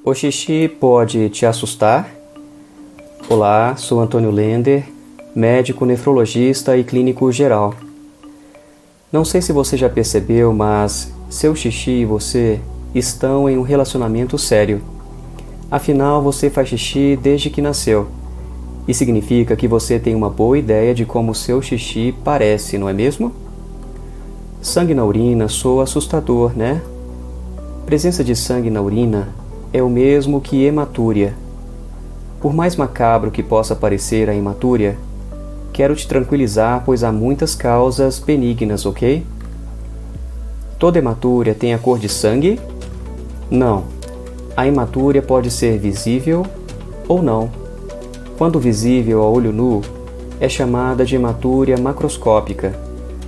O xixi pode te assustar? Olá, sou Antônio Lender, médico nefrologista e clínico geral. Não sei se você já percebeu, mas seu xixi e você estão em um relacionamento sério. Afinal, você faz xixi desde que nasceu. E significa que você tem uma boa ideia de como seu xixi parece, não é mesmo? Sangue na urina soa assustador, né? Presença de sangue na urina é o mesmo que hematúria. Por mais macabro que possa parecer a hematúria, quero te tranquilizar, pois há muitas causas benignas, ok? Toda hematúria tem a cor de sangue? Não. A hematúria pode ser visível ou não. Quando visível a olho nu, é chamada de hematúria macroscópica,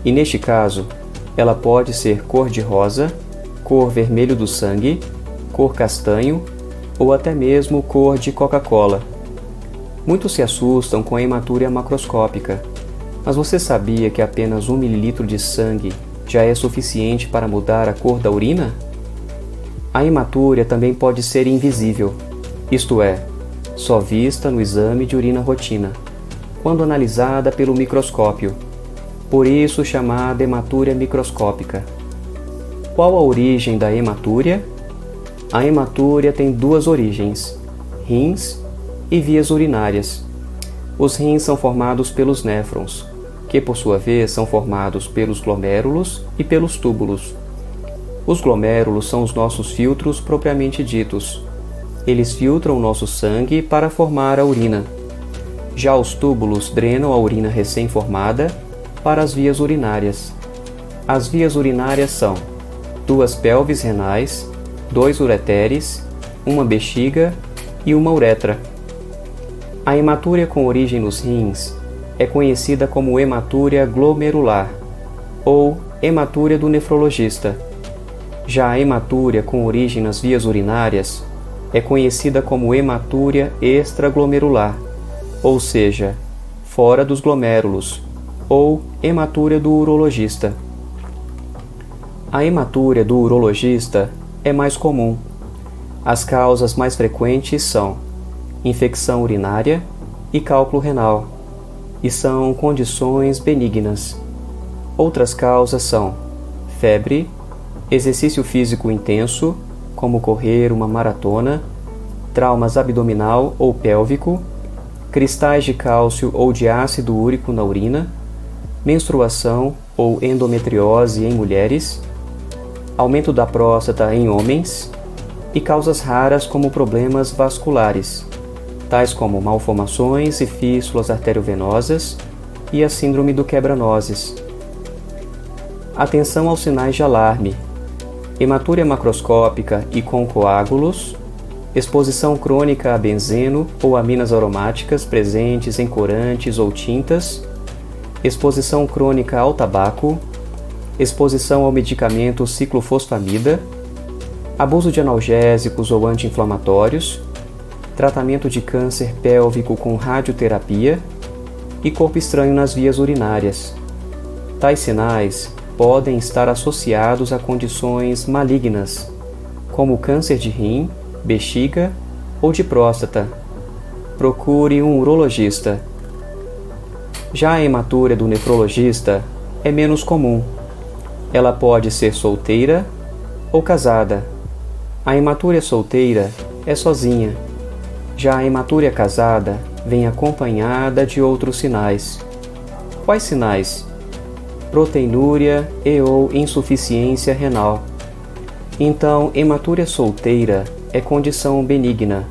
e neste caso, ela pode ser cor de rosa, cor vermelho do sangue, cor castanho ou até mesmo cor de Coca-Cola. Muitos se assustam com a hematúria macroscópica, mas você sabia que apenas 1 ml de sangue já é suficiente para mudar a cor da urina? A hematúria também pode ser invisível, isto é, só vista no exame de urina rotina, quando analisada pelo microscópio, por isso chamada hematúria microscópica. Qual a origem da hematúria? A hematúria tem duas origens, rins e vias urinárias. Os rins são formados pelos néfrons, que por sua vez são formados pelos glomérulos e pelos túbulos. Os glomérulos são os nossos filtros propriamente ditos. Eles filtram o nosso sangue para formar a urina. Já os túbulos drenam a urina recém-formada para as vias urinárias. As vias urinárias são 2 pelvis renais, 2 ureteres, 1 bexiga e 1 uretra. A hematúria com origem nos rins é conhecida como hematúria glomerular ou hematúria do nefrologista. Já a hematúria com origem nas vias urinárias é conhecida como hematúria extraglomerular, ou seja, fora dos glomérulos, ou hematúria do urologista. A hematúria do urologista é mais comum. As causas mais frequentes são infecção urinária e cálculo renal, e são condições benignas. Outras causas são febre, exercício físico intenso, como correr uma maratona, traumas abdominal ou pélvico, cristais de cálcio ou de ácido úrico na urina, menstruação ou endometriose em mulheres, aumento da próstata em homens e causas raras como problemas vasculares, tais como malformações e fístulas arteriovenosas e a síndrome do quebra-nozes. Atenção aos sinais de alarme: hematúria macroscópica e com coágulos, exposição crônica a benzeno ou aminas aromáticas presentes em corantes ou tintas, exposição crônica ao tabaco, exposição ao medicamento ciclofosfamida, abuso de analgésicos ou anti-inflamatórios, tratamento de câncer pélvico com radioterapia e corpo estranho nas vias urinárias. Tais sinais podem estar associados a condições malignas, como câncer de rim, bexiga ou de próstata. Procure um urologista. Já a hematúria do nefrologista é menos comum. Ela pode ser solteira ou casada. A hematúria solteira é sozinha. Já a hematúria casada vem acompanhada de outros sinais. Quais sinais? Proteinúria e ou insuficiência renal. Então, hematúria solteira é condição benigna,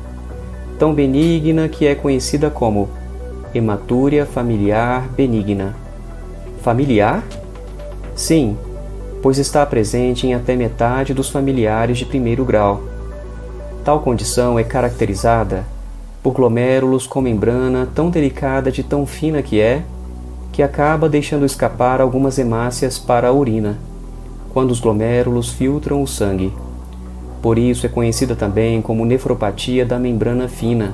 tão benigna que é conhecida como hematúria familiar benigna. Familiar? Sim, pois está presente em até metade dos familiares de primeiro grau. Tal condição é caracterizada por glomérulos com membrana tão delicada de tão fina que acaba deixando escapar algumas hemácias para a urina, quando os glomérulos filtram o sangue. Por isso é conhecida também como nefropatia da membrana fina.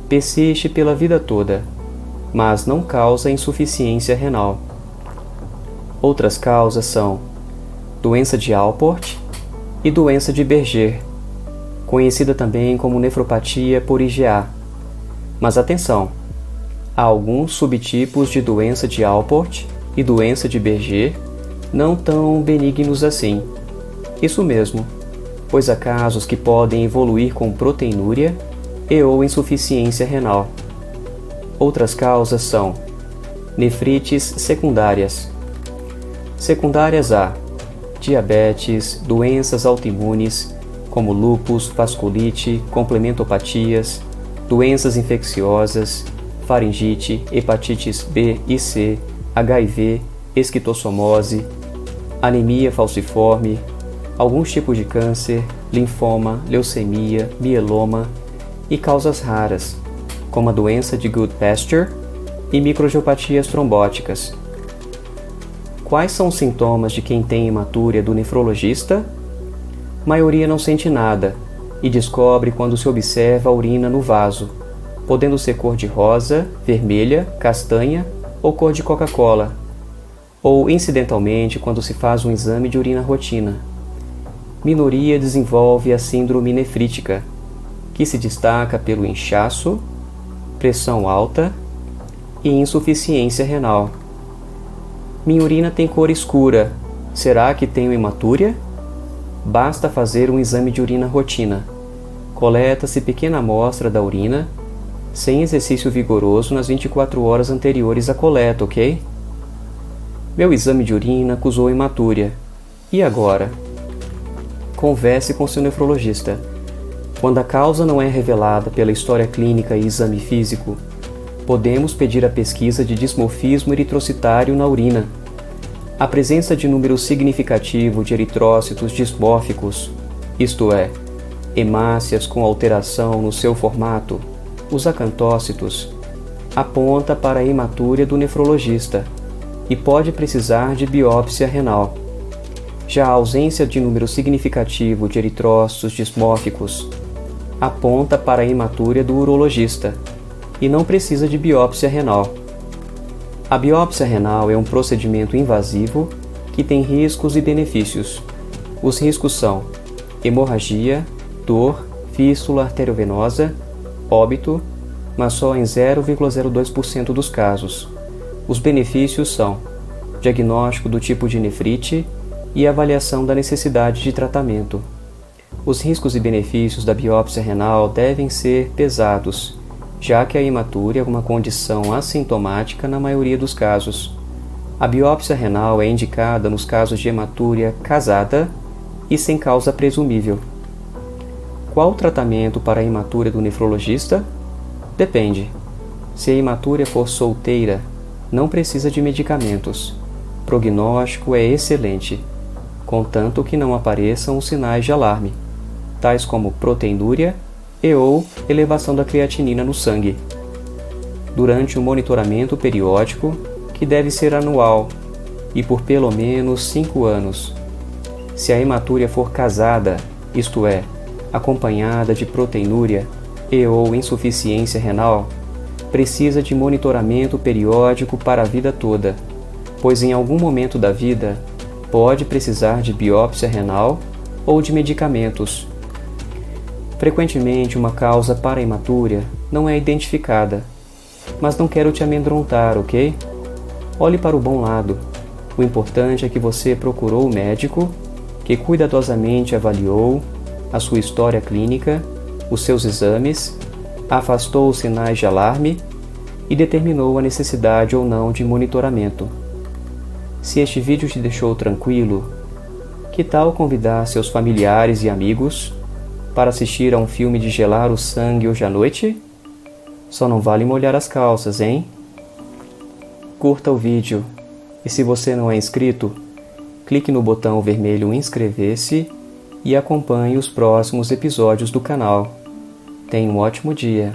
Persiste pela vida toda, mas não causa insuficiência renal. Outras causas são doença de Alport e doença de Berger. conhecida também como nefropatia por IgA. Mas atenção! Há alguns subtipos de doença de Alport e doença de Berger não tão benignos assim. Isso mesmo, pois há casos que podem evoluir com proteinúria e ou insuficiência renal. Outras causas são nefrites secundárias. Secundárias a diabetes, doenças autoimunes, como lúpus, vasculite, complementopatias, doenças infecciosas, faringite, hepatites B e C, HIV, esquistossomose, anemia falciforme, alguns tipos de câncer, linfoma, leucemia, mieloma e causas raras, como a doença de Goodpasture e microangiopatias trombóticas. Quais são os sintomas de quem tem hematúria do nefrologista? A maioria não sente nada e descobre quando se observa a urina no vaso, podendo ser cor de rosa, vermelha, castanha ou cor de Coca-Cola, ou incidentalmente quando se faz um exame de urina rotina. Minoria desenvolve a síndrome nefrítica, que se destaca pelo inchaço, pressão alta e insuficiência renal. Minha urina tem cor escura. Será que tenho hematúria? Basta fazer um exame de urina rotina. Coleta-se pequena amostra da urina, sem exercício vigoroso nas 24 horas anteriores à coleta, ok? Meu exame de urina acusou hematúria. E agora? Converse com seu nefrologista. Quando a causa não é revelada pela história clínica e exame físico, podemos pedir a pesquisa de dismorfismo eritrocitário na urina. A presença de número significativo de eritrócitos dismórficos, isto é, hemácias com alteração no seu formato, os acantócitos, aponta para a hematúria do nefrologista e pode precisar de biópsia renal. Já a ausência de número significativo de eritrócitos dismórficos aponta para a hematúria do urologista e não precisa de biópsia renal. A biópsia renal é um procedimento invasivo que tem riscos e benefícios. Os riscos são hemorragia, dor, fístula arteriovenosa, óbito, mas só em 0,02% dos casos. Os benefícios são diagnóstico do tipo de nefrite e avaliação da necessidade de tratamento. Os riscos e benefícios da biópsia renal devem ser pesados, já que a hematúria é uma condição assintomática na maioria dos casos. A biópsia renal é indicada nos casos de hematúria casada e sem causa presumível. Qual o tratamento para a hematúria do nefrologista? Depende. Se a hematúria for solteira, não precisa de medicamentos. Prognóstico é excelente, contanto que não apareçam os sinais de alarme, tais como proteinúria e ou elevação da creatinina no sangue. Durante o monitoramento periódico, que deve ser anual e por pelo menos 5 anos. Se a hematúria for casada, isto é, acompanhada de proteinúria e ou insuficiência renal, precisa de monitoramento periódico para a vida toda, pois em algum momento da vida pode precisar de biópsia renal ou de medicamentos. Frequentemente uma causa para a hematúria não é identificada, mas não quero te amedrontar, ok? Olhe para o bom lado. O importante é que você procurou o médico, que cuidadosamente avaliou a sua história clínica, os seus exames, afastou os sinais de alarme e determinou a necessidade ou não de monitoramento. Se este vídeo te deixou tranquilo, que tal convidar seus familiares e amigos para assistir a um filme de gelar o sangue hoje à noite? Só não vale molhar as calças, hein? Curta o vídeo e se você não é inscrito, clique no botão vermelho inscrever-se e acompanhe os próximos episódios do canal. Tenha um ótimo dia!